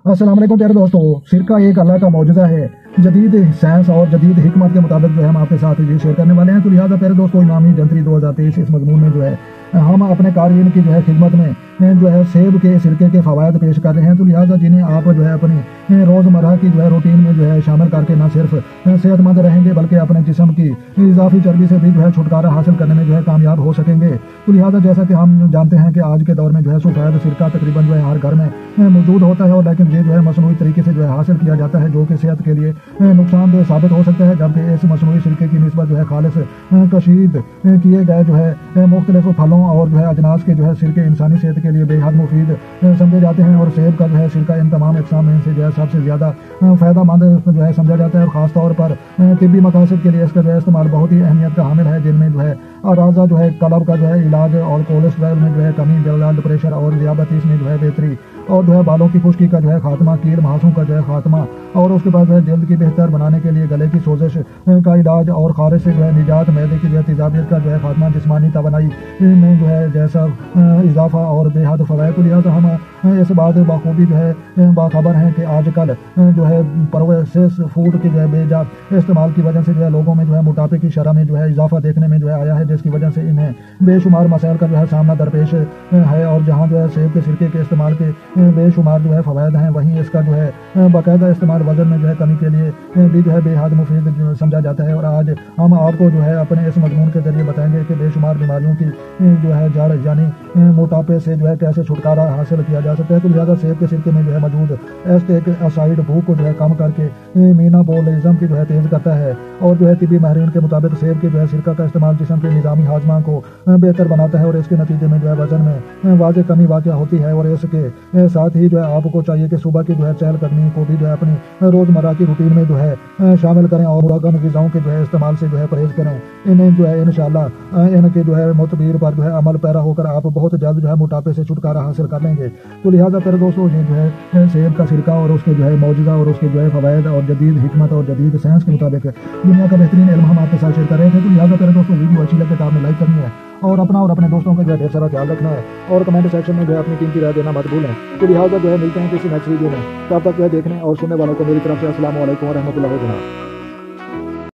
अस्सलाम वालेकुम प्यारे दोस्तों, सिरका एक अल्लाह का मौजूदा है। जदीद साइंस और जदीद हिकमत के मुताबिक जो है हम आपके साथ ये शेयर करने वाले हैं। तो लिहाजा प्यारे दोस्तों, इमामी जंतरी 2023 इस मजमून में जो है हम अपने कारीन की जो है खिदमत में जो है सेब के सिरके के फवायद पेश कर रहे हैं। तो लिहाजा जिन्हें आप जो है अपनी रोज़मर्रा की जो है रूटीन में जो है शामिल करके न सिर्फ सेहतमंद रहेंगे बल्कि अपने जिस्म की इजाफी चर्बी से भी जो है छुटकारा हासिल करने में जो है कामयाब हो सकेंगे। तो लिहाजा जैसा कि हम जानते हैं कि आज के दौर में जो है सफ़ेद सिरका तकरीबन जो है हर घर में मौजूद होता है, और लेकिन ये जो है मसनूई तरीके से जो है हासिल किया जाता है, जो कि सेहत के लिए नुकसानदेह साबित हो सकता है। जबकि इस मसनूई सिरके की निस्बत जो है खालिस कशीद किए गए जो है मुख्तलिफ फलों और जो है अजनास के जो है सिरके इंसानी सेहत के लिए बेहद मुफीद समझे जाते हैं। और सेब का जो है सिरका इन तमाम इकसाम में से जो है सबसे ज़्यादा फ़ायदेमंद जो है समझा जाता है, और ख़ास तौर पर तिब्बी मकासद के लिए इसका जो है इस्तेमाल बहुत ही अहमियत का हामिल है, जिनमें जो है अराजा जो है कलब का जो है इलाज और कोलेस्ट्रॉल में जो है कमी, ब्लड प्रेशर और ज़ियाबतीस में जो है बेहतरी, और जो है बालों की खुश्की का जो है खात्मा, कील महासों का जो है खात्मा, और उसके बाद जो है जल्द की बेहतर बनाने के लिए गले की सोजिश का इलाज और खारिश से जो है निजात, मैदे की जो है तेजाबियत का जो है खात्मा, जिस्मानी तवानाई में जो है जैसा इजाफा और बेहद फ़वाइद। तो लिहाजा हम इस बात बखूबी जो है बाखबर हैं कि आजकल जो है प्रोसेस फूड के जो है बेजा इस्तेमाल की वजह से जो है लोगों में जो है मोटापे की शरह में जो है इजाफा देखने में जो है आया है, जिसकी वजह से इन्हें बेशुमार मसाइल का जो है सामना दरपेश है। और जहाँ जो है सेब के सिरके के इस्तेमाल के बेशुमार जो है फ़वाइद हैं, वहीं इसका जो है बाकायदा इस्तेमाल वजन में जो है कमी के लिए भी जो है बेहद मुफीद समझा जाता है। और आज हम आपको जो है अपने इस मजमून के जरिए बताएंगे कि बेशुमार बीमारियों की जो है जड़ यानी मोटापे से जो है कैसे छुटकारा हासिल किया जा सकता है। तो लिहाजा सेब के सिरके में जो है मौजूद एस्टेक असाइड भूख को जो है कम करके मेटाबॉलिज्म की जो है तेज करता है, और जो है तिब्बी माहिरीन के मुताबिक सेब के जो है सिरका का इस्तेमाल जिस्म के निज़ामी हाजमा को बेहतर बनाता है, और इसके नतीजे में जो है वजन में वाज़ेह कमी वाक़या होती है। और इसके साथ ही जो है आपको चाहिए कि सुबह की जो है चहलकदमी को भी जो है अपनी रोज़मर्रा की रूटीन में जो है शामिल करें, और मुरागन ग़िज़ाओं के जो है इस्तेमाल से जो है परहेज़ करें। इन्हें जो है इंशाअल्लाह इनके जो है मुतबीर पर जो है अमल पैरा होकर आप बहुत जल्द जो है मोटापे से छुटकारा हासिल कर लेंगे। तो लिहाजा फिर दोस्तों, ये जो है सेब का सिरका और उसके जो है मौजूदा और उसके जो है फ़वाइद और जदीद हिकमत और जदीद साइंस के मुताबिक दुनिया का बेहतरीन इल्म हम आपके साथ शेयर कर रहे थे। तो लिहाजा फिर दोस्तों, वीडियो अच्छी लगे तो आपने लाइक करनी है, और अपना और अपने दोस्तों का जो है ढेर सारा ख्याल रखना है, और कमेंट सेक्शन में जो है अपनी कीमती राय देना मत भूलें। तो लिहाजा जो है मिलते हैं किसी नेक्स्ट वीडियो में, तब तक जो है देखने और सुनने वालों को मेरी तरफ से अस्सलाम वालेकुम व रहमतुल्लाहि व बरकातहू।